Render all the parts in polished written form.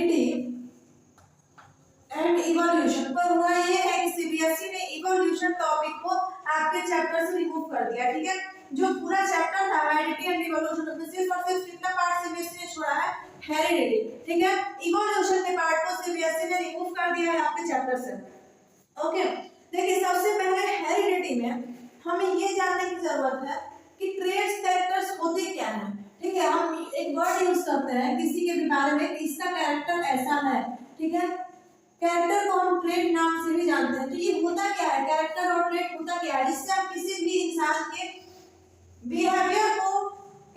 Heredity and evolution. पर हुआ ये है कि सीबीएसई ने इवोल्यूशन टॉपिक को आपके चैप्टर से रिमूव कर दिया, ठीक है। जो पूरा चैप्टर था हेरिडिटी एंड इवोल्यूशन, तो सिर्फ और सिर्फ कितना पार्ट सीबीएसई ने छोड़ा है, हेरिडिटी, ठीक है। इवोल्यूशन के पार्ट को सीबीएसई ने रिमूव कर दिया है आपके चैप्टर से। ओके, देखिए सबसे पहले हेरिडिटी में हमें ये जानने की जरूरत है कि ट्रेड्स कैरेक्टर्स होते क्या हैं, ठीक है। हम एक वर्ड यूज करते हैं किसी के भी बारे में, इसका कैरेक्टर ऐसा है, ठीक है। कैरेक्टर को हम ट्रेड नाम से भी जानते हैं। तो ये होता क्या है, कैरेक्टर और ट्रेड होता क्या है, जिससे हम किसी भी इंसान के बिहेवियर को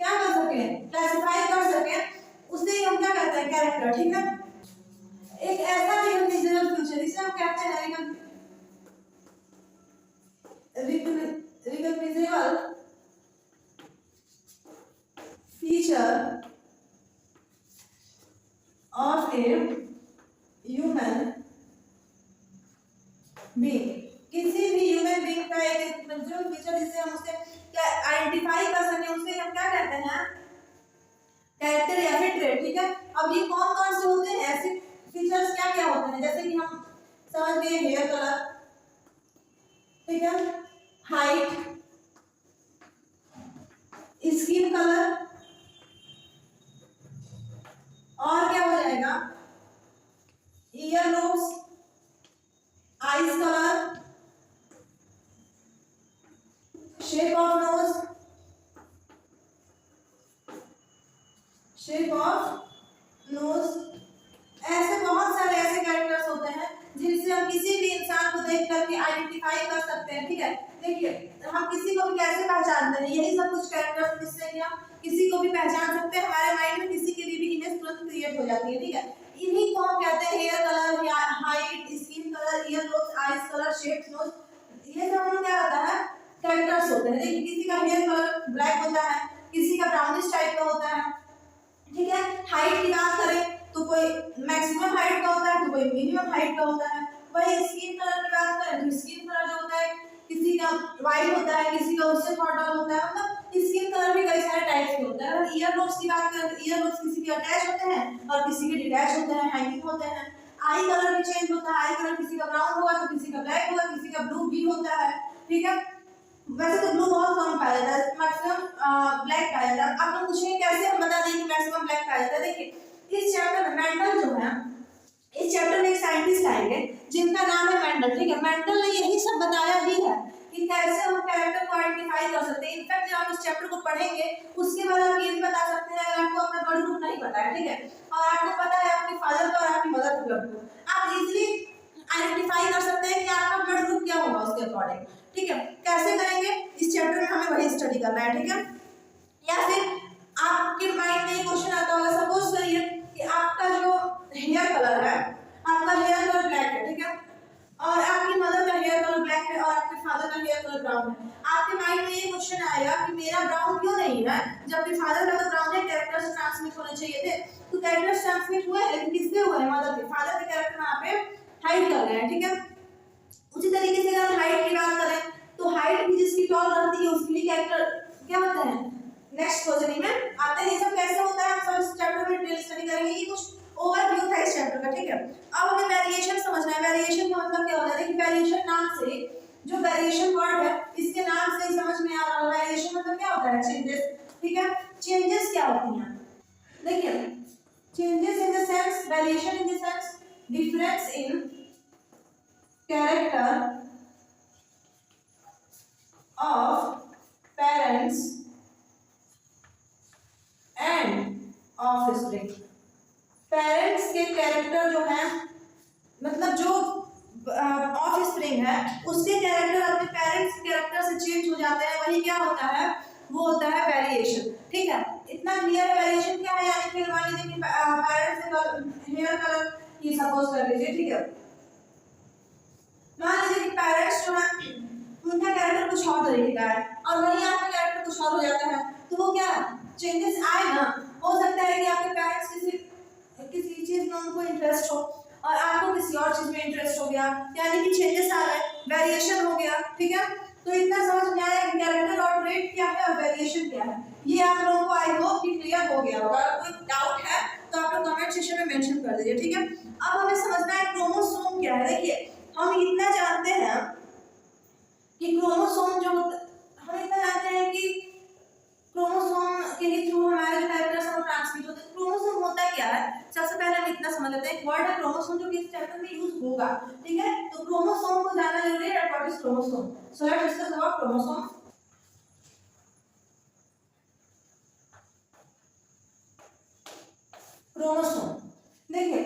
क्या कर सके, क्लासिफाई कर सके, उसे हम क्या कहते हैं, कैरेक्टर, ठीक है। एक ऐसा रिकॉग्निजेबल फीचर जिसे हम कहते हैं recognisable feature of a human being. किसी भी ह्यूमन बीइंग का एक जो फीचर जिससे हम उसे आइडेंटिफाई कर सके, उसे हम क्या कहते हैं, कैरेक्टर या फिर ट्रेट, ठीक है। अब ये कौन कौन से होते हैं, ऐसे फीचर्स क्या क्या होते हैं, जैसे कि हम समझ गए हेयर कलर, ठीक है, हाइट, स्किन कलर, और क्या हो जाएगा, year lobes, eyes colour, shape of nose, shape of nose, ऐसे बहुत सारे ऐसे कैरेक्टर्स होते हैं जिनसे हम किसी भी इंसान को देख करके आइडेंटिफाई कर सकते हैं, ठीक है। देखिए हम किसी को भी कैसे पहचानते हैं, यही सब कुछ कैरेक्टर्स जिससे कि हम किसी को भी पहचान सकते हैं, हमारे माइंड में किसी के लिए भी इमेज तुरंत क्रिएट हो जाती है, ठीक है। इन्हीं को हम कहते हैं hair colour, height, skin colour, ear lobes, eyes colour, shape nose, ये सब हम क्या होता है, कैरेक्टर्स होते हैं। देखिए किसी का हेयर कलर ब्लैक होता है, किसी का ब्राउनिश टाइप का होता है, ठीक है। हाइट की बात करें तो कोई मैक्सिमम हाइट का होता है, तो कोई मिनिमम हाइट का होता है। वही स्किन कलर की बात करें तो स्किन कलर जो होता है, किसी का वाइट होता है, किसी का उससे थोड़ा डार्क होता है, मतलब स्किन कलर भी कई सारे टाइप्स के होते हैं। और ईयर लोब्स की बात करें तो ईयर लोब्स किसी के अटैच होते हैं और किसी के डिटैच होते हैं, हैंगिंग होते हैं। आई कलर भी चेंज होता है, आई कलर किसी का ब्राउन होगा तो किसी का ब्लैक होगा, किसी का ब्लू भी होता है, ठीक है। वैसे तो ब्लू बहुत कम पाया जाता है, मैक्सिमम ब्लैक पाया जाता है। आप लोग पूछेंगे कैसे हम बता दें कि मैक्सिमम ब्लैक पाया जाता है। देखिए इस चैप्टर में मेंडल जो है, इस चैप्टर में एक साइंटिस्ट आएंगे जिनका नाम है मेंडल, ठीक है। मेंडल ने यही सब बताया भी है कि कैसे हम कैरेक्टर को आइडेंटिफाई कर सकते हैं। इनफैक्ट जब आप इस चैप्टर को पढ़ेंगे उसके बाद आप ये भी बता सकते हैं, अगर आपको अपना ब्लड ग्रुप नहीं पता है, ठीक है, और आपको पता है आपके फादर का और आपकी मदर का ब्लड ग्रुप, आप इजीली आइडेंटिफाई कर सकते हैं कि आपका ब्लड ग्रुप क्या होगा उसके अकॉर्डिंग, ठीक है। कैसे करेंगे, इस चैप्टर में हमें वही स्टडी करना है, ठीक है। या फिर आपके माइंड में क्वेश्चन आता होगा, सपोज करिए कि आपका जो हेयर कलर है, आपका हेयर कलर ब्लैक है, ठीक है, और आपकी मदर का हेयर कलर ब्लैक है और आपके फादर का हेयर कलर ब्राउन है। आपके माइंड में ये क्वेश्चन आएगा कि मेरा ब्राउन क्यों नहीं है, जबकि फादर का तो ब्राउन है, कैरेक्टर्स ट्रांसमिट होने चाहिए थे। तो कैरेक्टर्स ट्रांसमिट हुए लेकिन किससे हुए, मदर के, फादर के कैरेक्टर यहाँ पे हाइड कर रहे हैं, ठीक है। उसी तरीके से अगर हाइट की बात करें तो हाइट भी जिसकी टॉल रहती है उसके लिए कैरेक्टर क्या होते हैं, नेक्स्ट क्वेश्चन में आते हैं। ये सब कैसे होता है हम सब इस चैप्टर में डिटेल स्टडी करेंगे। ये कुछ ओवरव्यू था इस चैप्टर का, ठीक है। अब हमें वेरिएशन समझना है। वेरिएशन का मतलब क्या होता है, देखिए वेरिएशन नाम से, जो वेरिएशन वर्ड है इसके नाम से ही समझ में आ रहा है, वेरिएशन मतलब क्या होता है, चेंजेस, ठीक है। चेंजेस क्या होती हैं, देखिए changes in the sense, variation in the sense difference in character of parents and offspring। Parents के कैरेक्टर जो है, मतलब जो ऑफस्प्रिंग है उसके कैरेक्टर अपने पेरेंट्स के कैरेक्टर से चेंज हो जाते हैं, वही क्या होता है, वो होता है वेरिएशन, ठीक है। इतना क्लियर वेरिएशन क्या है, यानी फिर मान लीजिए कि पेरेंट्स का हेयर कलर ही सपोज कर लीजिए, ठीक है। मान लीजिए कि पेरेंट्स जो है उनका कैरेक्टर कुछ और तरीके का है और वहीं आपका कैरेक्टर कुछ और हो जाता है, तो वो क्या चेंजेस आए ना। हो सकता है कि आपके पेरेंट्स किसी चीज में उनको इंटरेस्ट हो और आपको किसी और चीज में इंटरेस्ट हो गया, यानी कि चेंजेस आ गए, वेरिएशन हो गया, ठीक है। तो इतना समझ में आया कि कैरेक्टर और ट्रेट क्या है और वेरिएशन क्या है। ये आप लोगों को आई होप कि क्लियर हो गया होगा। अगर कोई डाउट है तो आप लोग कमेंट सेक्शन में मेंशन कर दीजिए, ठीक है। अब हमें समझना है क्रोमोसोम क्या है। देखिए हम इतना जानते हैं कि क्रोमोसोम जो हम इतना जानते हैं कि क्रोमोसोम के थ्रू हमारे जो कैरेक्टर्स हैं वो ट्रांसमिट होते हैं। क्रोमोसोम होता क्या है, सबसे पहले हम इतना समझ लेते हैं। वर्ड है क्रोमोसोम जो कि इस चैप्टर में यूज होगा, ठीक है। तो क्रोमोसोम को जानना जरूरी है। What is chromosome? So let's discuss about chromosome. Chromosome देखिए,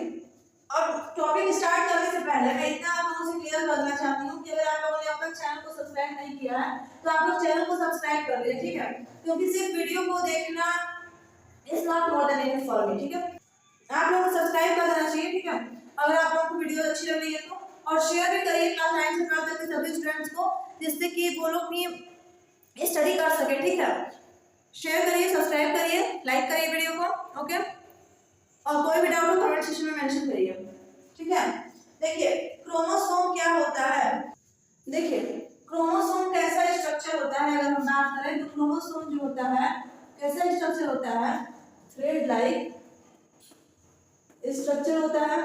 अब टॉपिक स्टार्ट करने से पहले मैं इतना आप लोगों से क्लियर करना चाहती हूँ कि अगर आप लोगों ने अब तक चैनल को सब्सक्राइब नहीं किया है तो आप लोग चैनल को सब्सक्राइब कर लीजिए, ठीक है। क्योंकि सिर्फ वीडियो को देखना is not more than enough for me, ठीक है। आप लोगों को सब्सक्राइब कर देना चाहिए, ठीक है। अगर आप लोगों को वीडियो अच्छी लग रही है तो, और शेयर भी करिए क्लास 9 से 12 तक के सभी स्टूडेंट्स को, जिससे कि वो लोग भी स्टडी कर सके, ठीक है। शेयर करिए, सब्सक्राइब करिए, लाइक करिए वीडियो को, ओके। और कोई भी डाउट हो कमेंट सेक्शन में मेंशन करिए, ठीक है। देखिए क्रोमोसोम क्या होता है। देखिए क्रोमोसोम कैसा स्ट्रक्चर होता है, अगर हम बात करें तो क्रोमोसोम जो होता है कैसा स्ट्रक्चर होता है, थ्रेड लाइक स्ट्रक्चर होता है,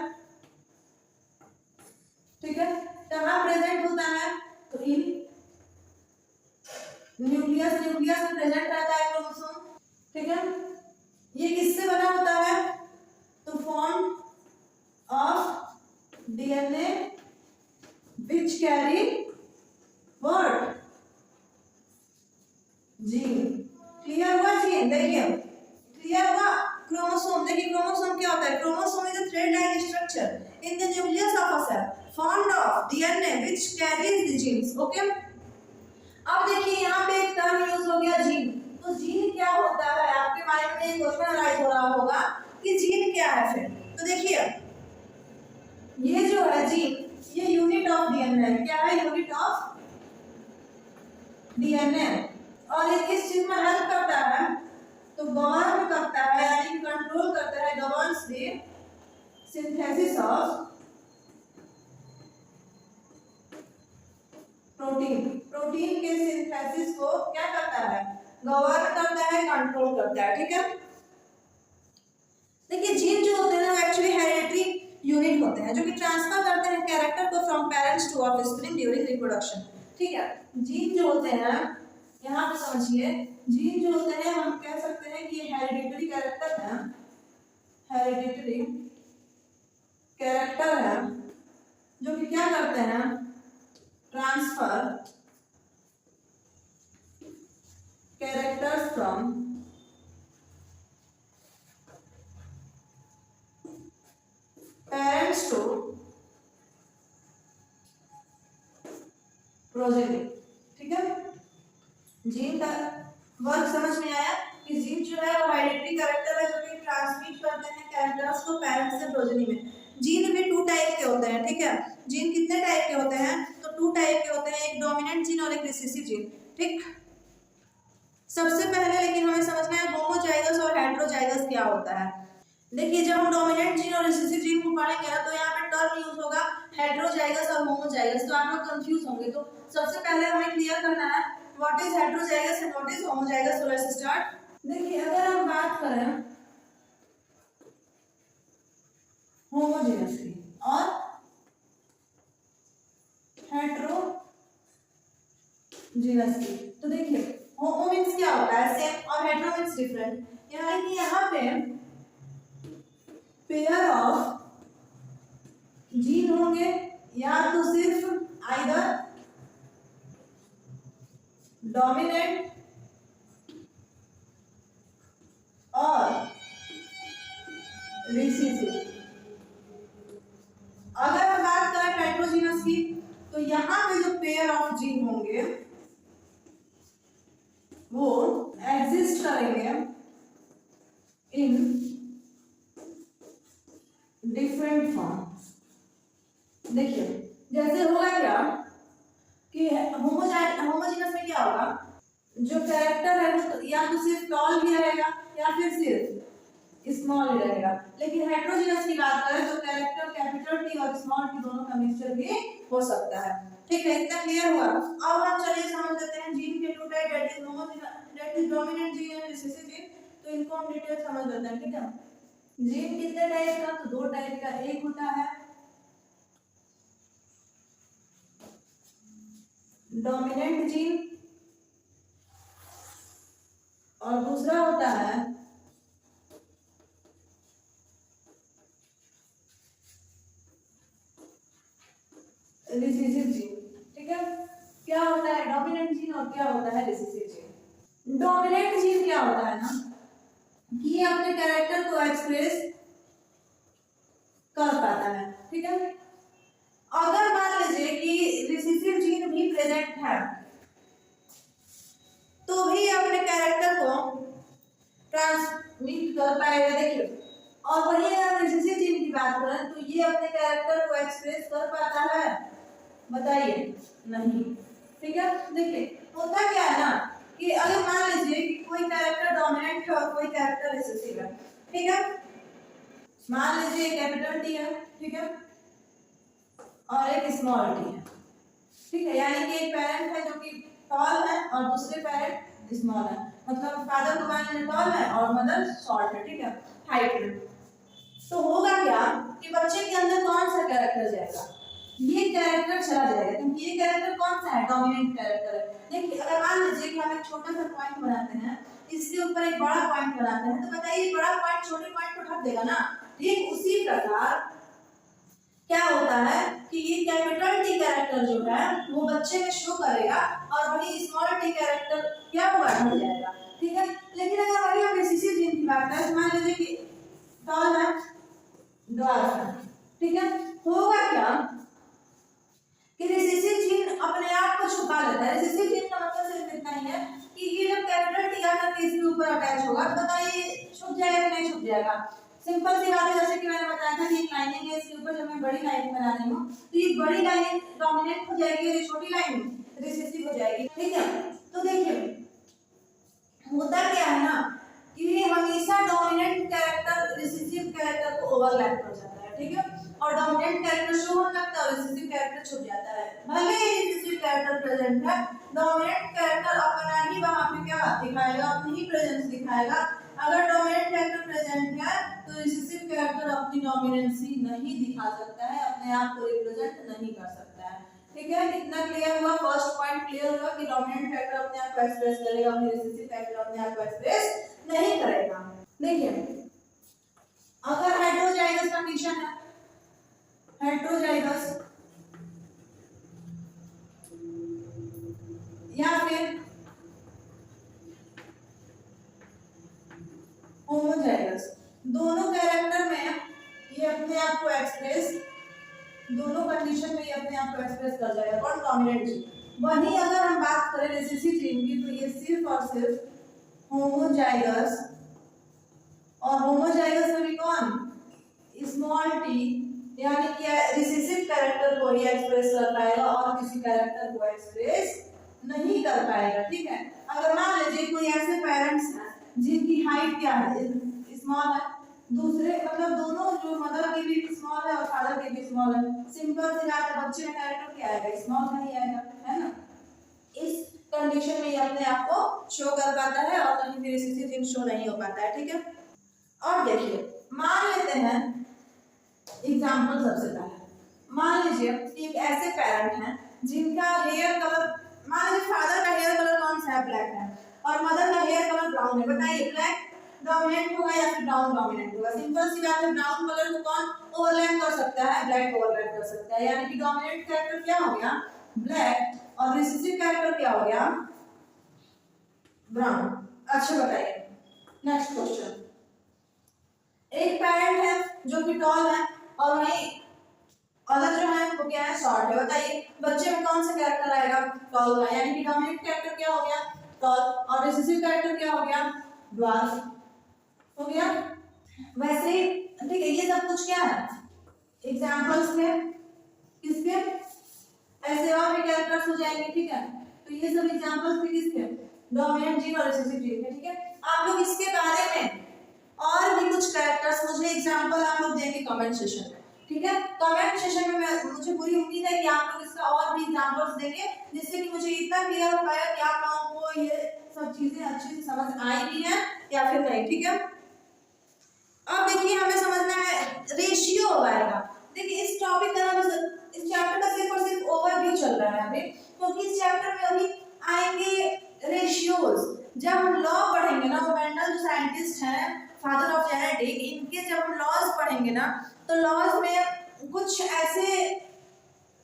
ठीक है। कहाँ प्रेजेंट होता है, तो इन न्यूक्लियस, न्यूक्लियस में प्रेजेंट रहता है क्रोमोसोम, ठीक है। ये किससे बना होता है, तो form of DNA which carry what, gene. Clear हुआ जीन? देखिए क्लियर हुआ। क्रोमोसोम देखिए, क्रोमोसोम क्या होता है, chromosome is a thread like structure in the nucleus of a cell formed of DNA which carries the genes, okay. अब देखिए यहाँ पे एक टर्म यूज हो गया जीन। तो जीन क्या होता है, आपके माइंड में क्वेश्चन अराइज हो रहा होगा कि जीन क्या है फिर। तो देखिए ये जो है जीन, ये यूनिट ऑफ डीएनए, क्या है, यूनिट ऑफ डीएनए। और ये किस चीज में हेल्प करता है, तो गवर्न करता है, यानी कंट्रोल करता है, governs the synthesis of protein. Protein के सिंथेसिस को क्या करता है, गवर्न करता है, कंट्रोल करता है, ठीक है। देखिए जीन जो होते हैं वो एक्चुअली हेरिडिटरी यूनिट होते हैं जो कि ट्रांसफर करते हैं कैरेक्टर को from parents to offspring during reproduction, ठीक है। जीन जो होते हैं, यहाँ पे समझिए, जीन जो होते हैं हम कह सकते हैं कि ये हेरिडिटरी कैरेक्टर है, हेरिडिटरी कैरेक्टर है जो कि क्या करते हैं, transfer characters from parents to progeny, ठीक है। जीन का वर्क समझ में आया कि जीन जो है वो हेरिडिटरी कैरेक्टर है जो कि ट्रांसमिट करते हैं कैरेक्टर्स को पेरेंट्स से प्रोजेनी में। जीन भी 2 टाइप के होते हैं, ठीक है। जीन कितने टाइप के होते हैं, तो 2 टाइप के होते हैं, एक डोमिनेंट जीन और एक रिसेसिव जीन, ठीक। सबसे पहले लेकिन हमें समझना है होमोजाइगस और हेटेरोजाइगस क्या होता है। देखिए जब हम डोमिनेंट जीन और रिसेसिव जीन को पढ़ेंगे ना तो यहाँ पे टर्म यूज होगा हेटेरोजाइगस और होमोजाइगस, तो आप लोग कंफ्यूज होंगे। तो सबसे पहले हमें क्लियर करना है what is heterozygous and what is homozygous. So let's start. देखिए अगर हम बात करें होमोजेनस की और हेटेरोजीनस की, तो देखिए होमो मींस क्या होता है, सेम, और हेटेरो मींस डिफरेंट। यानी कि यहाँ पे पेयर ऑफ जीन होंगे या तो सिर्फ आइदर डोमिनेंट और रिसेसिव। अगर हम बात करें हेटेरोजीनस की तो यहाँ पे जो पेयर ऑफ जीन होंगे वो एग्जिस्ट करेंगे इन डिफरेंट फॉर्म। देखिए जैसे होगा क्या कि होमोजेनस में क्या होगा, जो कैरेक्टर है वो या तो सिर्फ टॉल भी रहेगा या फिर सिर्फ स्मॉल ही रहेगा। लेकिन हेटेरोजीनस की बात करें तो कैरेक्टर कैपिटल टी और स्मॉल टी दोनों का मिक्सचर भी हो सकता है, ठीक है। इतना क्लियर हुआ। अब हम चलिए समझ लेते हैं जीन के 2 type, that is homogeneous, that is dominant gene and recessive gene. तो इनको हम डिटेल समझ लेते हैं, ठीक है। जीन कितने टाइप का? तो 2 टाइप का। एक होता है डोमिनेंट जीन और दूसरा होता है रिसेसिव जीन। ठीक है, क्या होता है डोमिनेंट जीन और क्या होता है रिसेसिव जीन? डोमिनेंट जीन क्या होता है ना कि ये अपने कैरेक्टर को एक्सप्रेस कर पाता है। ठीक है, अगर मान लीजिए कि रिसेसिव जीन भी प्रेजेंट है तो भी अपने कैरेक्टर को ट्रांसमिट कर पाएगा। देखिए, और वही अगर रिसेसिव जीन की बात करें तो ये अपने कैरेक्टर को एक्सप्रेस कर पाता है? बताइए, नहीं। ठीक है, देखिए होता क्या है ना कि अगर मान लीजिए कि कोई कैरेक्टर डोमिनेंट है और कोई कैरेक्टर रिसेसिव है। ठीक है, मान लीजिए कैपिटल टी है, ठीक है, और एक स्मॉल टी है। ठीक है, यानी कि एक पेरेंट है जो कि टॉल है और दूसरे पेरेंट स्मॉल है, मतलब फादर को मान लीजिए टॉल है और मदर शॉर्ट है। ठीक है, हाइट में। तो होगा क्या कि बच्चे के अंदर कौन सा कैरेक्टर जाएगा? ये कैरेक्टर चला जाएगा, क्योंकि ये कैरेक्टर कौन सा है? डोमिनेंट कैरेक्टर है। देखिए, अगर मान लीजिए कि हम एक छोटा सा पॉइंट बनाते हैं, इसके ऊपर एक बड़ा पॉइंट बनाते हैं, तो बताइए बड़ा पॉइंट छोटे पॉइंट को ढक देगा ना। ठीक उसी प्रकार क्या होता है कि ये कैपिटल टी कैरेक्टर जो है वो बच्चे में शो करेगा और वही स्मॉल टी कैरेक्टर क्या होगा? ढक जाएगा। ठीक है, लेकिन अगर वही हम रिसेसिव जीन की बात करें, मान लीजिए कि टॉल है, ड्वार्फ है। ठीक है, होगा क्या कि रिसेसिव जीन अपने आप को छुपा लेता है। रिसेसिव जीन का मतलब सिर्फ इतना ही है कि ये जब कैपिटल टी आकर के इसके ऊपर अटैच होगा तो बताइए छुप जाएगा कि नहीं छुप जाएगा? सिंपल सी बात है, जैसे कि मैंने बताया था कि एक लाइनिंग है, इसके ऊपर जब मैं बड़ी लाइनिंग बना रही हूँ तो ये बड़ी लाइनिंग डोमिनेंट हो जाएगी और ये छोटी लाइनिंग रिसेसिव हो जाएगी। ठीक है, तो देखिए होता क्या है ना कि हमेशा डोमिनेंट कैरेक्टर रिसेसिव कैरेक्टर को ओवरलैप कर जाता है। ठीक है, और डोमिनेंट कैरेक्टर शो होने लगता है और रिसेसिव कैरेक्टर छुप जाता है। भले ही रिसेसिव कैरेक्टर प्रेजेंट है, डोमिनेंट कैरेक्टर अपना ही वहां पे क्या दिखाएगा? अपनी ही प्रेजेंस दिखाएगा। अगर डोमिनेंट कैरेक्टर प्रेजेंट है तो रिसेसिव कैरेक्टर अपनी डोमिनेंसी नहीं दिखा सकता है, अपने आप को रिप्रेजेंट नहीं कर सकता है। ठीक है, कितना क्लियर हुआ? फर्स्ट पॉइंट क्लियर हुआ कि डोमिनेंट फैक्टर अपने आप को एक्सप्रेस करेगा, और रिसेसिव फैक्टर अपने आप को एक्सप्रेस नहीं करेगा। देखिए, अगर हेटेरोजाइगस कंडीशन है, हेटेरोजाइगस या फिर होमोजाइगस, दोनों कैरेक्टर में ये अपने आप को एक्सप्रेस, दोनों कंडीशन में ये अपने आप को एक्सप्रेस कर जाएगा। कौन? Dominant gene. वहीं अगर हम बात करें रिसेसिव जीन की तो ये सिर्फ और सिर्फ होमोजाइगस, और होमोजाइगस में भी कौन? स्मॉल टी, यानी कि रिसेसिव कैरेक्टर को ही एक्सप्रेस कर पाएगा और किसी कैरेक्टर को एक्सप्रेस नहीं कर पाएगा। ठीक है, अगर मान लीजिए कोई ऐसे पेरेंट्स हैं जिनकी हाइट क्या है? स्मॉल है, दूसरे मतलब दोनों जो मदर की भी स्मॉल है और फादर की भी स्मॉल है, सिंपल सी बात है, बच्चे में कैरेक्टर क्या आएगा? स्मॉल का ही आएगा, है ना। इस कंडीशन में ये अपने आप को शो कर पाता है और कहीं भी रिसेसिव जीन शो नहीं हो पाता है। ठीक है, और देखिए मान लेते हैं एग्जाम्पल, सबसे पहले मान लीजिए एक ऐसे पेरेंट हैं जिनका हेयर कलर, मान लीजिए फादर का हेयर कलर कौन सा है? ब्लैक है, और मदर का हेयर कलर ब्राउन है। बताइए ब्लैक डोमिनेंट होगा या फिर ब्राउन डोमिनेंट होगा? सिंपल सी बात है, ब्राउन कलर को कौन ओवरलैप कर सकता है? ब्लैक ओवरलैप कर सकता है, यानी कि डोमिनेंट कैरेक्टर क्या हो गया? ब्लैक, और रिसेसिव कैरेक्टर क्या हो गया? ब्राउन। अच्छा बताइए, नेक्स्ट क्वेश्चन, एक पेरेंट है जो कि टॉल है और वही अदर जो है वो क्या है? शॉर्ट है। बताइए बच्चे में कौन सा कैरेक्टर आएगा? टॉल का, यानी कि डोमिनेंट कैरेक्टर क्या हो गया? टॉल, और रिसेसिव कैरेक्टर क्या हो गया? ड्वार्फ हो गया। वैसे ही ठीक है, ये सब कुछ क्या है? एग्जांपल्स थे किसके? ऐसे और भी कैरेक्टर्स हो जाएंगे। ठीक है, तो ये सब एग्जांपल्स थे किसके? डोमिनेंट जीन और रिसेसिव जीन के। ठीक है, आप लोग इसके बारे में और भी कुछ कैरेक्टर्स मुझे एग्जांपल आप लोग देंगे कमेंट सेशन में। ठीक है, कमेंट सेशन में मुझे पूरी उम्मीद है कि आप लोग इसका और भी एग्जांपल्स देंगे, जिससे कि मुझे इतना क्लियर हो पाएगा कि आप लोगों को ये सब चीजें अच्छे से समझ आई भी हैं या फिर नहीं। ठीक है, अब देखिए हमें समझना है रेशियो आएगा। देखिए इस टॉपिक का इस चैप्टर का सिर्फ और सिर्फ ओवरव्यू चल रहा है अभी, क्योंकि इस चैप्टर में अभी आएंगे रेशियोज। जब हम लॉ पढ़ेंगे ना, वो मेंडल जो साइंटिस्ट हैं, फादर ऑफ जेनेटिक, इनके जब हम लॉज पढ़ेंगे ना, तो लॉज में कुछ ऐसे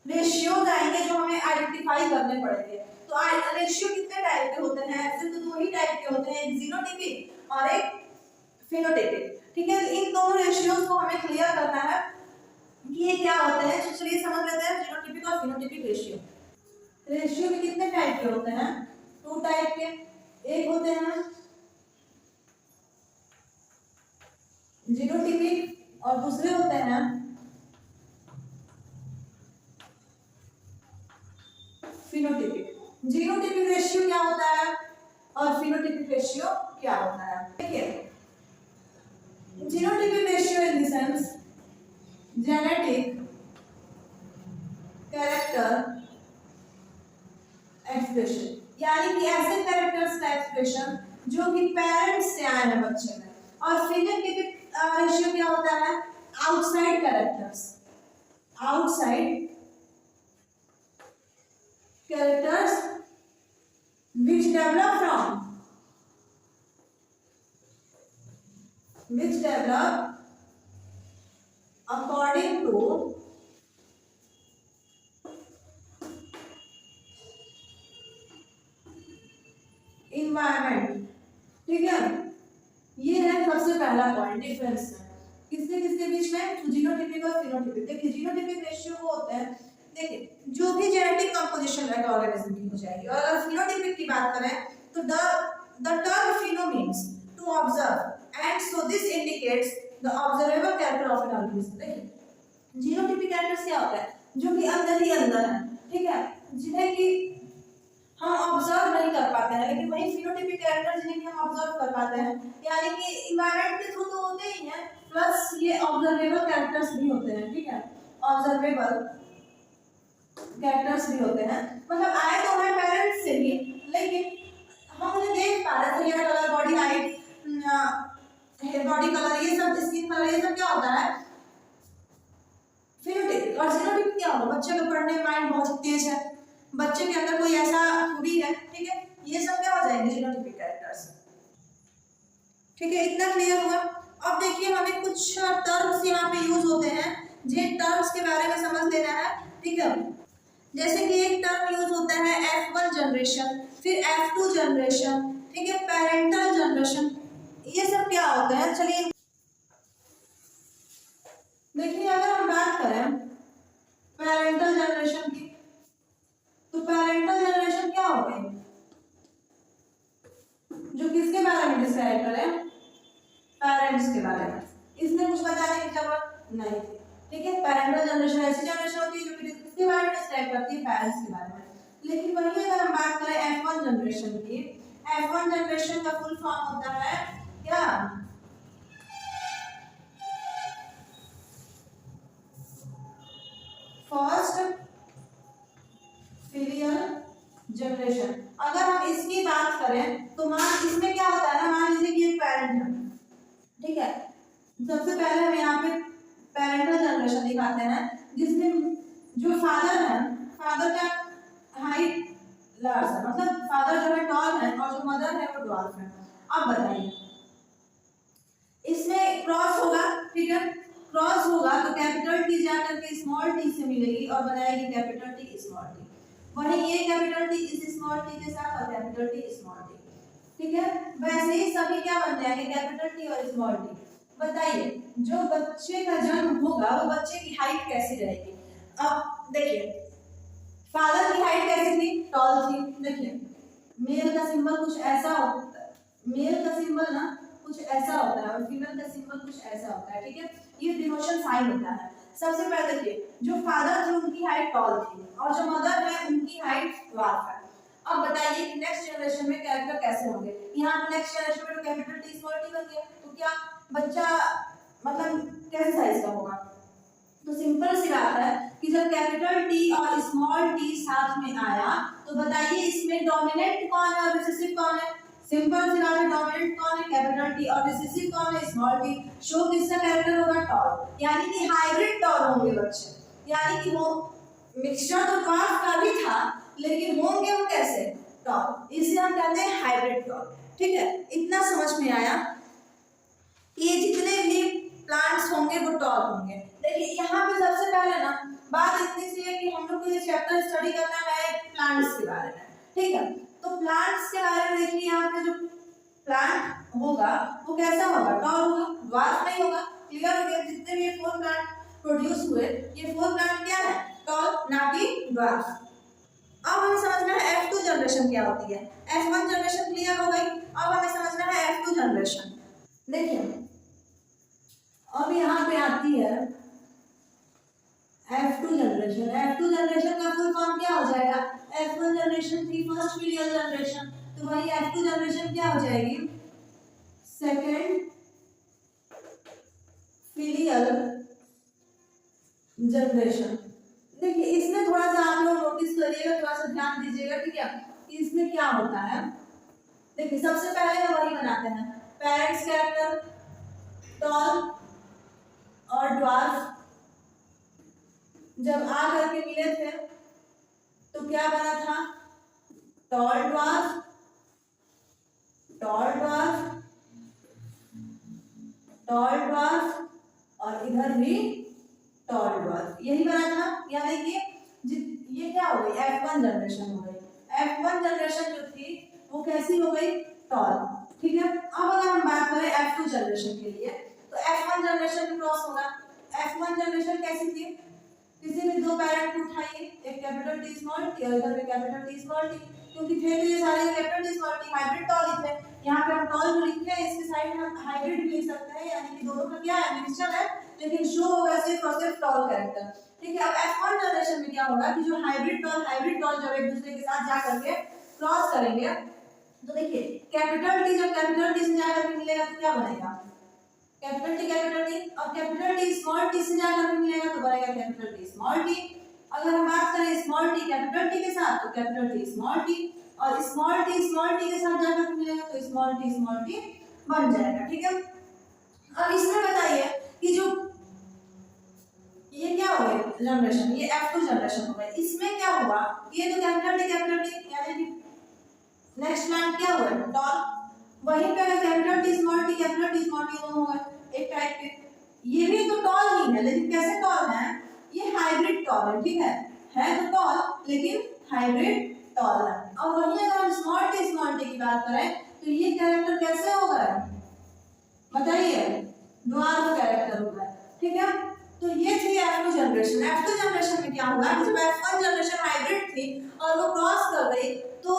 रेशियोज आएंगे जो हमें आइडेंटिफाई करने पड़ेंगे। तो रेशियो कितने टाइप के होते हैं? ऐसे तो दो ही टाइप के होते हैं, एक जीनोटिपिक और एक फिनोटिपिक। ठीक है, इन दोनों रेशियोज को हमें क्लियर करना है कि ये क्या होते हैं। तो चलिए समझ लेते हैं जीनोटिपिक और फिनोटिपिक रेशियो। रेशियो में कितने टाइप के होते हैं? टू टाइप के। एक होते हैं जीनोटिपिक और दूसरे होते हैं फिनोटिपिक। जीनोटिपिक रेशियो क्या होता है और फिनोटिपिक रेशियो क्या होता है? देखिए genotypic ratio in the sense genetic character expression, यानी कि ऐसे कैरेक्टर्स का एक्सप्रेशन जो कि पेरेंट्स से आए हैं बच्चे में। और फिनोटिपिक रेशियो क्या होता है? Outside characters, outside characters which develop according to environment। ठीक है, ये है सबसे पहला पॉइंट डिफरेंस किसके किसके बीच में? जीनोटिपिक और फिनोटिपिक। देखिए जीनोटिपिक रेशियो वो होते हैं, देखिए जो भी जेनेटिक कंपोजिशन रहेगा ऑर्गेनिज्म की हो जाएगी। और अगर फिनोटिपिक की बात करें तो the term pheno means to observe and so this indicates the observable character of an organism. देखिए जीनोटिपिक कैरेक्टर्स क्या होता है? जो कि अंदर ही अंदर है, ठीक है, जिन्हें कि हम ऑब्जर्व नहीं कर पाते हैं। लेकिन वही फिनोटिपिक कैरेक्टर जिन्हें कि हम ऑब्जर्व कर पाते हैं, यानी कि इन्वायरमेंट के थ्रू तो होते ही हैं, प्लस ये ऑब्जर्वेबल कैरेक्टर्स भी होते हैं। ठीक है, ऑब्जर्वेबल कैरेक्टर्स भी होते हैं, मतलब आए तो हमारे पेरेंट्स से ही, लेकिन हम उन्हें देख पा रहे थे। Hair colour, body height, body colour, ये सब, स्किन कलर, ये सब क्या होता है? फिनोटिपिक। और जीनोटिपिक क्या होगा? बच्चे का पढ़ने माइंड बहुत तेज है, बच्चे के अंदर कोई ऐसा खूबी है, ठीक है, ये सब क्या हो जाएंगे? Genotypic characters. ठीक है, इतना क्लियर हुआ। अब देखिए हमें कुछ टर्म्स यहाँ पे यूज होते हैं, जिन टर्म्स के बारे में समझ लेना है। ठीक है, जैसे कि एक टर्म यूज होता है F1 जनरेशन, फिर F2 जनरेशन, ठीक है, पेरेंटल जनरेशन, ये सब क्या होता है? चलिए देखिए अगर हम बात करें पेरेंटल जनरेशन की, तो पेरेंटल जनरेशन क्या हो गई? जो किसके बारे में डिस्क्राइब करें? पेरेंट्स के बारे में। इसमें कुछ बताने की जरूरत नहीं थी। ठीक है, पेरेंटल जनरेशन ऐसी जनरेशन होती है जो कि किसके बारे में डिस्क्राइब करती है? पेरेंट्स के बारे में। लेकिन वही अगर हम बात करें F1 जनरेशन की, F1 जनरेशन का फुल फॉर्म होता है क्या? First filial generation. अगर हम इसकी बात करें तो मान इसमें क्या होता है ना, मान लीजिए कि एक पेरेंट है, ठीक है, सबसे पहले हम यहाँ पे पेरेंटल जनरेशन दिखाते हैं, जिसमें जो फादर है, फादर का हाइट लार्ज है, मतलब फादर जो है टॉल है और जो मदर है वो ड्वार्फ है। अब बताइए इसमें क्रॉस होगा, ठीक है, क्रॉस होगा तो कैपिटल टी जाकर के स्मॉल टी से मिलेगी और बनाएगी कैपिटल टी स्मॉल टी। वही ये कैपिटल टी इस स्मॉल टी के साथ और कैपिटल टी स्मॉल टी, ठीक है, वैसे ही सभी क्या बन जाएंगे? कैपिटल टी और स्मॉल टी। बताइए जो बच्चे का जन्म होगा वो बच्चे की हाइट कैसी रहेगी? अब देखिए फादर की हाइट कैसी थी? टॉल थी। देखिए मेल का सिंबल कुछ ऐसा होता है, मेल का सिंबल ना कुछ ऐसा होता है और फीमेल का सिंबल कुछ ऐसा होता है। ठीक है, ये डिनोशन साइन होता है। सबसे पहले देखिए जो फादर थे उनकी हाइट टॉल थी और जो मदर है उनकी हाइट ड्वार्फ है। अब बताइए कि नेक्स्ट जनरेशन में कैरेक्टर कैसे होंगे? यहाँ नेक्स्ट जनरेशन में तो कैपिटल टी स्मॉल टी बन गया, तो क्या बच्चा मतलब कैसे साइज का होगा? तो सिंपल सी बात है कि जब कैपिटल टी और स्मॉल टी साथ में आया तो बताइए इसमें डोमिनेंट कौन है और रिसेसिव कौन है? सिंपल सी बात है, डोमिनेंट कौन है, कैपिटल टी, और रिसेसिव कौन है, स्मॉल टी। शो किसका कैरेक्टर होगा, टॉल, यानी कि हाइब्रिड टॉल होंगे बच्चे, यानी कि वो मिक्सचर तो ड्वार्फ का भी था लेकिन होंगे वो कैसे, टॉल, इसे हम कहते हैं हाइब्रिड टॉल। ठीक है, इतना समझ में आया कि ये जितने भी प्लांट्स होंगे वो टॉल होंगे। देखिए यहाँ पे सबसे पहले ना बात इतनी सी है कि हम लोग को ये चैप्टर स्टडी करना है प्लांट्स के बारे में। ठीक है, तो प्लांट्स के बारे में देखिए, यहाँ पे जो प्लांट होगा वो कैसा होगा, टॉल होगा, ड्वार्फ नहीं होगा। क्लियर हो गया, जितने भी 4 प्लांट प्रोड्यूस हुए ये 4 प्लांट क्या है, टॉल, ना कि ड्वार्फ। अब हमें समझना है F2 जनरेशन क्या होती है। F1 जनरेशन क्लियर हो गई, अब हमें समझना है F2 जनरेशन। देखिए अब यहाँ पे आती है F2 जनरेशन। F2 जनरेशन का फुल फॉर्म क्या हो जाएगा, F1 जनरेशन थी फर्स्ट फिलियल जनरेशन, तो वही F2 जनरेशन क्या हो जाएगी, सेकेंड फिलियल जनरेशन। देखिए इसमें थोड़ा सा आप लोग नोटिस करिएगा, थोड़ा सा ध्यान दीजिएगा, ठीक है, कि इसमें क्या होता है। देखिए सबसे पहले हम वही बनाते हैं, पेरेंट्स कैरेक्टर टॉल और ड्वार्फ जब आ करके मिले थे तो क्या बना था, tall dwarf, tall dwarf, tall dwarf, और इधर भी टॉल ड्वार्फ, यही बना था। या देखिए ये क्या हो गई, F1 जनरेशन हो गई। F1 जनरेशन जो थी वो कैसी हो गई, टॉल। ठीक है, अब अगर हम बात करें F2 जनरेशन के लिए, तो F1 जनरेशन में क्रॉस होगा। F1 जनरेशन कैसी थी, किसी भी दो पेरेंट को उठाइए, एक कैपिटल टी स्मॉल टी और इधर भी कैपिटल टी स्मॉल टी, क्योंकि थे तो ये सारे capital T small T, hybrid tall ही थे। यहाँ पे हम टॉल जो लिखे हैं इसके साइड में हम हाइब्रिड भी लिख सकते हैं, यानी कि दोनों का क्या है, मिक्सचर है, लेकिन शो होगा सिर्फ और सिर्फ टॉल कैरेक्टर। ठीक है, अब F1 जनरेशन में क्या होगा कि जो हाइब्रिड टॉल जब एक दूसरे के साथ जा करके क्रॉस करेंगे, तो देखिए कैपिटल टी जब कैपिटल टी से जा करके मिलेगा तो क्या बनेगा, कैपिटल टी, और कैपिटल टी स्मॉल टी से जाकर मिलेगा तो बनेगा कैपिटल टी स्मॉल टी। अगर हम बात करें स्मॉल टी कैपिटल टी के साथ तो कैपिटल टी स्मॉल टी, और स्मॉल टी के साथ जाकर मिलेगा तो स्मॉल टी बन जाएगा। ठीक है, अब इसमें बताइए कि जो ये क्या हो गया जनरेशन, ये F2 जनरेशन हो गया, इसमें क्या हुआ, ये तो कैपिटल टी यानी कि नेक्स्ट प्लांट क्या हुआ, टॉल, वहीं पे अगर कैपिटल टी स्मॉल टी दोनों हो गए एक टाइप के, ये भी तो टॉल ही है, लेकिन कैसे टॉल है, ये हाइब्रिड टॉल है। ठीक है तो टॉल लेकिन हाइब्रिड टॉल है। और वहीं अगर हम स्मॉल टी की बात करें तो ये कैरेक्टर कैसे होगा, बताइए, ड्वार्फ कैरेक्टर होगा। ठीक है, तो ये थी F2 जनरेशन। F2 जनरेशन में क्या होगा कि जब F1 जनरेशन हाइब्रिड थी और वो क्रॉस कर गई तो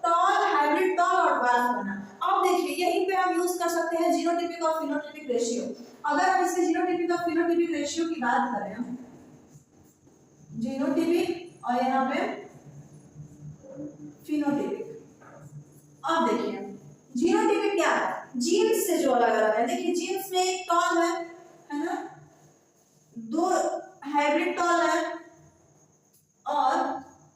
टॉल, हाइब्रिड टॉल और ड्वार्फ बना। अब देखिए यहीं पे हम यूज कर सकते हैं जीनोटिपिक और फिनोटिपिक रेशियो। अगर हम इसके जीनोटिपिक और फिनोटिपिक रेशियो की बात करें, जीनोटिपिक और यहाँ पे फिनोटिपिक, अब देखिए जीनोटिपिक क्या है, जीन्स से जो अलग अलग है। देखिए जीन्स में एक टॉल है ना, दो हाइब्रिड टॉल है और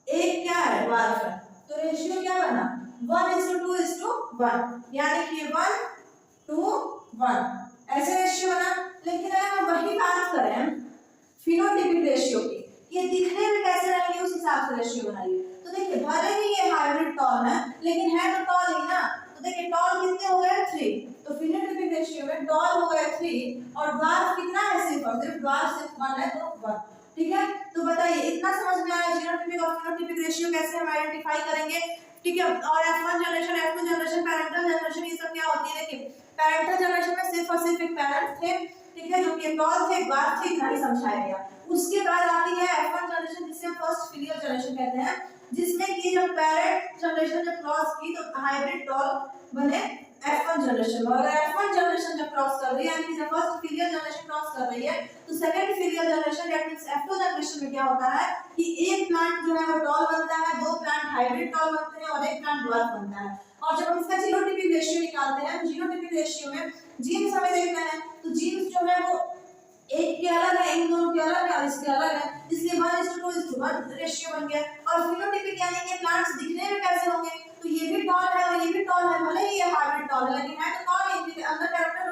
एक क्या है, ड्वार्फ है, तो रेशियो क्या बना, 1:2:1, यानी कि 1:1 ऐसे रेशियो बना। लेकिन अगर हम वही बात करें फिनोटिपिक रेशियो की, ये दिखने में कैसे रहेंगे उस हिसाब से रेशियो बनाइए। तो देखिए भले ही ये हाइब्रिड टॉल है लेकिन है तो टॉल ही ना, तो देखिए टॉल कितने हो गए 3, तो फिनोटिपिक रेशियो में टॉल हो गए 3 और ड्वार्फ कितना है, सिर्फ ड्वार्फ सिर्फ 1 है तो 1। ठीक है, तो बताइए इतना समझ में आया जीनोटिपिक और फिनोटिपिक रेशियो कैसे हम आइडेंटिफाई करेंगे। ठीक है, और F1 generation, F2 generation, parental generation, ये सब क्या होती है। देखिए पैरेंटल जनरेशन में सिर्फ और सिर्फ एक पेरेंट थे, ठीक है, जो कि टॉल थे, ड्वार्फ थे, नहीं समझाया गया। उसके बाद आती है F1 जनरेशन जिसे हम फर्स्ट फिलियल जनरेशन कहते हैं, जिसमें कि जब पेरेंट जनरेशन जब क्रॉस की तो हाइब्रिड टॉल बने F1 जनरेशन में। अगर F1 जनरेशन जब क्रॉस कर रही है, यानी कि जब फर्स्ट फिलियल जनरेशन क्रॉस कर रही है, तो second filial generation that means F2 generation में क्या होता है कि एक प्लांट जो है वो टॉल बनता है, दो प्लांट हाइब्रिड टॉल बनते हैं और एक प्लांट ड्वार्फ बनता है। और जब हम इसका जीनोटिपिक रेशियो निकालते हैं, जीनोटिपिक रेशियो में जीन्स हमें देखना है, तो जीन्स जो है वो एक के अलग है, इन दोनों के अलग है और इसके अलग है, इसलिए 1:2:1 रेशियो बन गया। और फिनोटिपिक यानी कि प्लांट्स दिखने में कैसे होंगे, तो ये भी टॉल है और ये भी टॉल है, भले ही ये हाइब्रिड टॉल है लेकिन है तो टॉल, इनके अंदर कैरेक्टर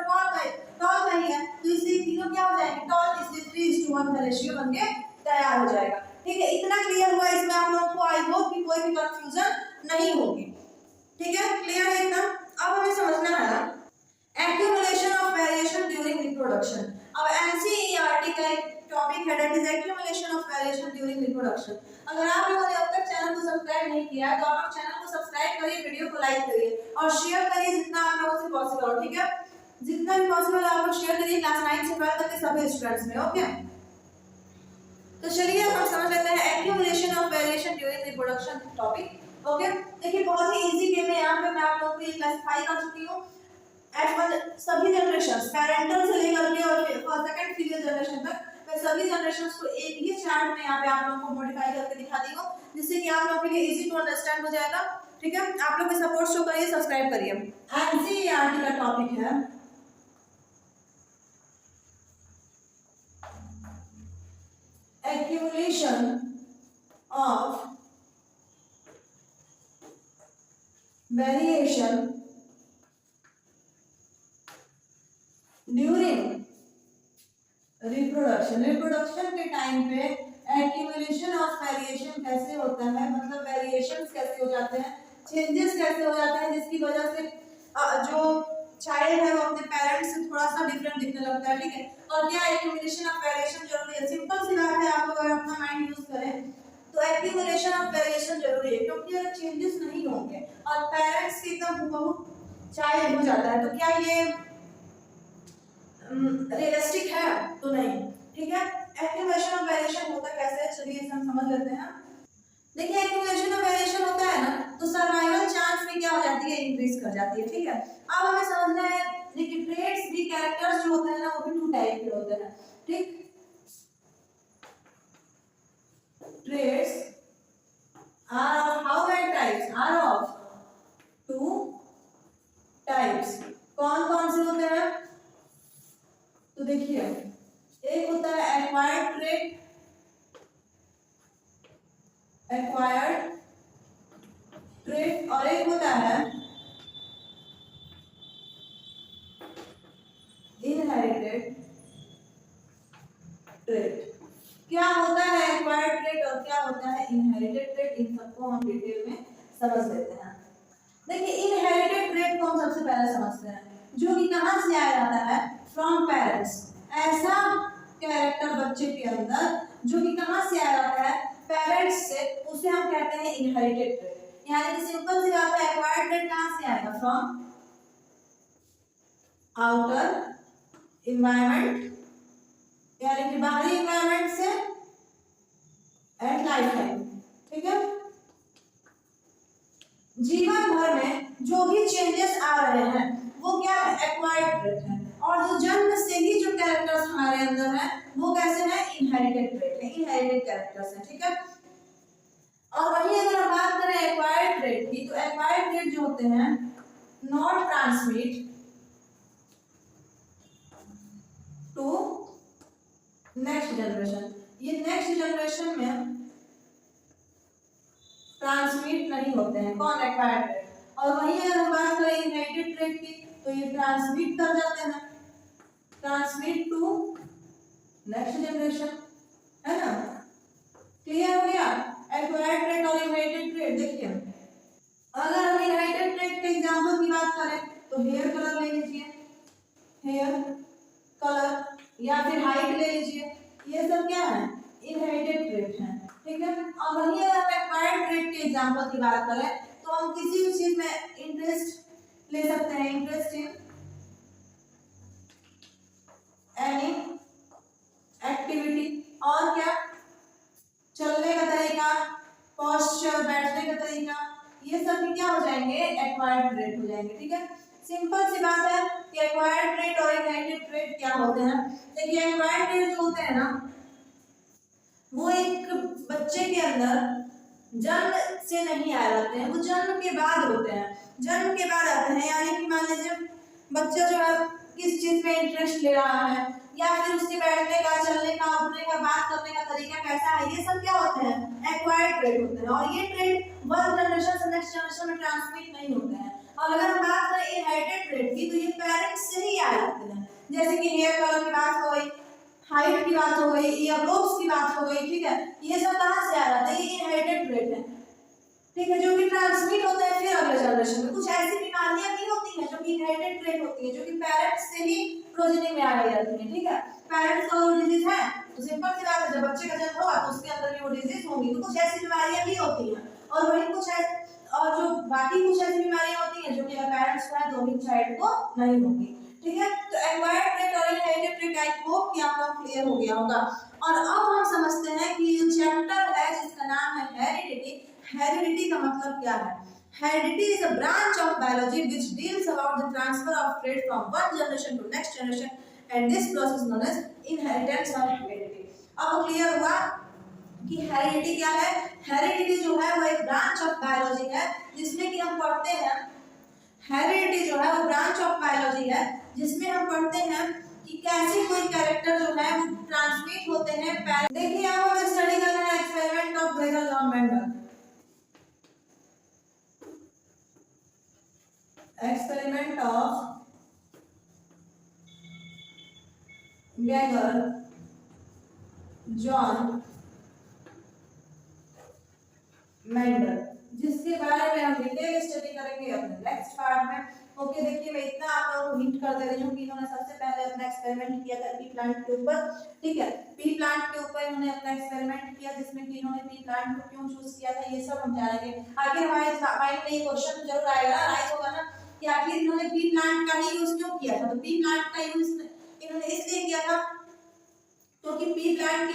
टॉल नहीं है, तो इसलिए तीनों क्या हो जाएंगे टॉल, इसलिए 3:1 का रेशियो बन के तैयार हो जाएगा। ठीक है, इतना क्लियर हुआ इसमें आप लोगों को, आई होप कि कोई भी कंफ्यूजन नहीं होगी। ठीक है, क्लियर है इतना। अब हमें समझना है ना accumulation of variation during reproduction. अब एनसीईआरटी का एक टॉपिक है that is accumulation of variation during reproduction. अगर आप लोगों ने अब तक चैनल को सब्सक्राइब नहीं किया है तो आप चैनल को सब्सक्राइब करिए, वीडियो को लाइक करिए और शेयर करिए जितना आप लोगों से पॉसिबल हो। ठीक है, जितना भी पॉसिबल है आप लोग शेयर करिए क्लास 9 से 12 तक के सभी स्टूडेंट्स में। ओके, तो चलिए हम समझ लेते हैं accumulation of variation during reproduction topic. Okay, देखिए बहुत ही इजी वे में यहाँ पे मैं आप लोगों को ये क्लासिफाई कर चुकी हूँ एट सभी जनरेशंस, पैरेंटल से लेकर के और सेकंड फीलियल जनरेशन तक मैं सभी जनरेशंस को एक ही चार्ट में यहाँ पे आप लोगों को मॉडिफाई करके दिखा दी हूँ, जिससे कि आप लोगों के लिए इजी टू अंडरस्टैंड हो जाएगा। ठीक है, आप लोग सपोर्ट शो करिए, सब्सक्राइब करिए। एनसीईआरटी का टॉपिक है accumulation of variation during reproduction के टाइम पे एक्यूमुलेशन ऑफ वेरिएशन कैसे होता है, मतलब वेरिएशंस कैसे हो जाते हैं, चेंजेस कैसे हो जाते हैं, जिसकी वजह से जो चाइल्ड है वो अपने पेरेंट्स से थोड़ा सा डिफरेंट दिखने लगता है। ठीक है, और क्या एक्यूमुलेशन ऑफ वेरिएशन जरूरी है? सिंपल सी बात है, आप लोग अगर अपना माइंड यूज करें तो एक्यूमुलेशन ऑफ वेरिएशन जरूरी है, क्योंकि अगर चेंजेस नहीं होंगे और पेरेंट्स की एकदम हूबहू चाइल्ड हो जाता है तो क्या ये रियलिस्टिक है? तो नहीं। ठीक है, एक्यूमुलेशन ऑफ वेरिएशन होता कैसे है, चलिए इसे हम समझ लेते हैं। देखिए एक्यूमुलेशन ऑफ वेरिएशन होता है ना तो सर्वाइवल चांस भी क्या हो जाती है, इंक्रीज कर जाती है। ठीक है, अब हमें समझना है देखिए ट्रेट्स भी, कैरेक्टर्स जो होते हैं ना वो भी 2 टाइप के होते हैं। ठीक, traits are of how many types? Are of 2 types। कौन कौन से होते हैं? तो देखिए एक होता है एक्वायर्ड ट्रेट, और एक होता है इनहेरिटेड ट्रेट। क्या होता है एक्वायर्ड ट्रेट और क्या होता है इनहेरिटेड ट्रेट, इन सबको हम डिटेल में समझ लेते हैं। देखिए इनहेरिटेड ट्रेट को हम सबसे पहले समझते हैं, जो कि कहां से आया जाता है, फ्रॉम पेरेंट्स। ऐसा कैरेक्टर बच्चे के अंदर जो कि कहां से आया जाता है, पेरेंट्स से, उसे हम कहते हैं इनहेरिटेड ट्रेट। यानी कि सिंपल सी बात है, एक्वायर्ड ट्रेट कहां से आएगा, फ्रॉम आउटर इन्वायरमेंट, यानी कि बाहरी इन्वायरमेंट से, एंड लाइफ टाइम। ठीक है, जीवन भर में जो भी चेंजेस आ रहे हैं वो क्या है, एक्वायर्ड ट्रेट है, और जो जन्म से ही जो कैरेक्टर्स हमारे अंदर हैं वो कैसे हैं, इनहेरिटेड ट्रेट है, इनहेरिटेड कैरेक्टर्स हैं। ठीक है, और वही अगर हम बात करें एक्वायर्ड ट्रेट की, तो एक्वायर्ड ट्रेट जो होते हैं not transmit to next generation, ये नेक्स्ट जनरेशन में ट्रांसमिट नहीं होते हैं, कौन, एक्वायर्ड ट्रेट। और वही अगर हम बात करें इनहेरिटेड ट्रेट की, तो ये ट्रांसमिट कर जाते हैं, ट्रांसमिट टू नेक्स्ट जनरेशन, है ना। क्लियर हो गया एक्वायर्ड ट्रेट और इनहेरिटेड ट्रेट। देखिए अगर हम इनहेरिटेड ट्रेट के एग्जांपल की बात करें तो हेयर कलर ले लीजिए, हेयर कलर, या फिर हाइट ले लीजिए, ये सब क्या है, इनहेरिटेड ट्रेट है। ठीक है, और वही अगर हम एक्वायर्ड ट्रेट के एग्जांपल की बात करें तो हम किसी भी चीज में इंटरेस्ट ले सकते हैं, इंटरेस्ट इन एनी एक्टिविटी, और क्या, चलने का तरीका, पोस्चर, बैठने का तरीका, ये सब भी क्या हो जाएंगे, एक्वायर्ड ट्रेट हो जाएंगे। ठीक है, सिंपल सी बात है कि एक्वायर्ड ट्रेट और इनहेरिटेड ट्रेट क्या होते हैं। देखिए एक्वायर्ड ट्रेट जो होते हैं ना वो एक बच्चे के अंदर जन्म से नहीं आ जाते हैं, वो जन्म के बाद होते हैं, जन्म के बाद आते हैं। यानी कि मान लीजिए बच्चा जो है किस चीज में इंटरेस्ट ले रहा है, या फिर उसके बैठने का, चलने का, उठने का, बात करने का तरीका कैसा है, ये सब क्या होते हैं, एक्वायर्ड ट्रेड होते हैं और ये ट्रेड वन जनरेशन से नेक्स्ट जनरेशन में ट्रांसमिट नहीं होते हैं। और अगर हम बात करें इनहेरिटेड ट्रेड की तो ये पेरेंट्स से ही आ जाते हैं, जैसे कि हेयर कलर की बात हो गई, हाइट की बात हो गई, या लोब्स की बात हो गई, ठीक है, ये सब कहाँ से आ जाते हैं, ये इनहेरिटेड ट्रेड है, ठीक है, जो कि ट्रांसमिट होते हैं फिर अगले जनरेशन में। कुछ ऐसी बीमारियां भी होती हैं जो कि इनहेरिटेड ट्रेड होती है, जो कि पेरेंट्स से ही प्रोजेनी में आ जाती है, ठीक है। पेरेंट्स का डिजीज है तो सिंपल सी बात है, जब बच्चे का जन्म होगा तो उसके अंदर भी वो डिजीज होंगी, तो कुछ ऐसी बीमारियां भी होती हैं। और वही कुछ है, और जो बाकी कुछ ऐसी बीमारियां होती हैं जो कि अगर पेरेंट्स को है तो भी चाइल्ड को नहीं होगी, ठीक है। तो एक्वायर्ड ट्रेट और इनहेरिटेड ट्रेट आई होप कि आप लोग क्लियर हो गया होगा। और अब हम समझते हैं कि ये चैप्टर है जिसका नाम है हेरिडिटी। हेरिडिटी का मतलब क्या है? Heredity is a branch of biology which deals about the transfer of trait from one generation to next generation, and this process known as inheritance or heredity. अब क्लियर हुआ कि हेरिडिटी क्या है? Heredity जो है वो एक ब्रांच ऑफ बायोलॉजी है जिसमें कि हम पढ़ते हैं, हेरिडिटी जो है वो ब्रांच ऑफ बायोलॉजी है जिसमें हम पढ़ते हैं कि कैसे कोई कैरेक्टर जो है वो ट्रांसमिट होते हैं। देखिए यहाँ हम स्टडी कर रहे हैं experiment of Gregor John Mendel. Experiment of Gregor John Mendel, जिसके बारे में हम डिटेल स्टडी करेंगे अपने नेक्स्ट पार्ट में। ओके, देखिए मैं इतना आप लोगों को हिंट कर दे रही हूँ कि इन्होंने सबसे पहले अपना एक्सपेरिमेंट किया था पी प्लांट के ऊपर, ठीक है। पी प्लांट के ऊपर इन्होंने अपना एक्सपेरिमेंट किया जिसमें कि इन्होंने पी प्लांट को क्यों चूज किया था ये सब हम जानेंगे। आखिर हमारे माइंड में ये क्वेश्चन जरूर आएगा, राइट होगा ना, कि आखिर इन्होंने पी प्लांट का ही यूज क्यों किया था? तो पी प्लांट का यूज इन्होंने इसलिए किया था क्योंकि पी प्लांट की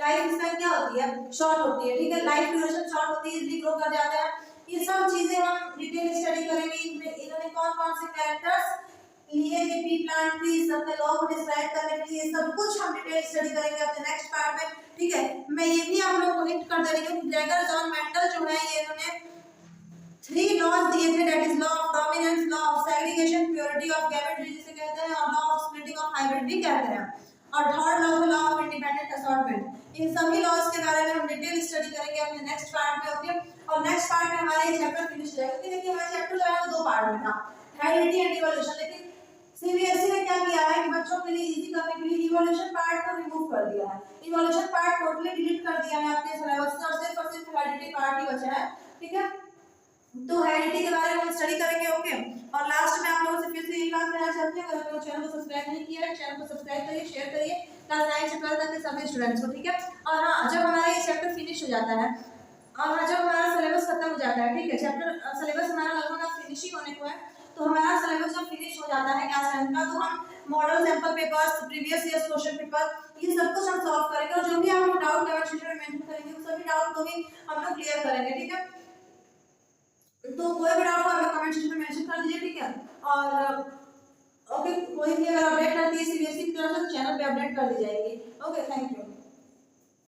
लाइफ स्पैन क्या होती है? शॉर्ट होती है, ठीक है, लाइफ ड्यूरेशन शॉर्ट होती है, इजीली ग्रो कर जाता है। ये सब चीजें हम डिटेल स्टडी करेंगे। इन्होंने कौन कौन से कैरेक्टर्स लिए थे पी प्लांट की, सबने लॉ को डिस्क्राइब करने के लिए, सब कुछ हम डिटेल स्टडी करेंगे अपने नेक्स्ट पार्ट में, ठीक है। मैं ये भी आप लोगों को हिंट कर दे रही हूँ कि ग्रेगर जॉन मेंडल जो है ये इन्होंने 3 लॉज दिए थे, that is law of dominance, law of segregation, purity of gametes जिसे कहते हैं, और law of splitting of hybrid भी कहते हैं, और third law law of independent assortment. इन सभी लॉज के बारे में हम डिटेल स्टडी करेंगे अपने नेक्स्ट पार्ट में, ओके। और नेक्स्ट पार्ट में हमारा ये चैप्टर फिनिश हो जाएगा, क्योंकि देखिए हमारा चैप्टर जो है वो 2 पार्ट में था, हेरिडिटी एंड इवोल्यूशन। लेकिन सीबीएसई ने क्या किया है कि बच्चों के लिए इजी करने के लिए इवोल्यूशन पार्ट को रिमूव कर दिया है, इवोल्यूशन पार्ट टोटली डिलीट कर दिया है आपके सिलेबस से, और सिर्फ हेरिडिटी पार्ट ही बचा है, ठीक है। तो हेरिडिटी के बारे में हम स्टडी करेंगे, ओके। और लास्ट में आप लोगों से फिर से यही बात कहना चाहते हैं, अगर आप लोग चैनल को सब्सक्राइब नहीं किया है, चैनल को सब्सक्राइब करिए, शेयर करिए क्लास 9 से 12 तक के सभी स्टूडेंट्स को, ठीक है। और हाँ, जब हमारा ये चैप्टर फिनिश हो जाता है और जब हमारा सिलेबस खत्म हो जाता है, ठीक है, चैप्टर सिलेबस हमारा लगभग फिनिशिंग होने को है, तो हमारा सिलेबस जब फिनिश हो जाता है क्लास 10 का, तो हम model sample papers, previous years question paper, ये सब कुछ हम सॉल्व करेंगे, और जो भी आप लोग डाउट कमेंट सेक्शन में मेंशन करेंगे उन सभी डाउट को भी हम लोग क्लियर करेंगे, ठीक है। तो कोई भी डाउट हो आप कमेंट सेक्शन में मेंशन कर दीजिए, ठीक है। और ओके, कोई भी अगर अपडेट रहती है सीबीएसई की तरफ से तो चैनल पे अपडेट कर दी जाएगी, ओके, थैंक यू।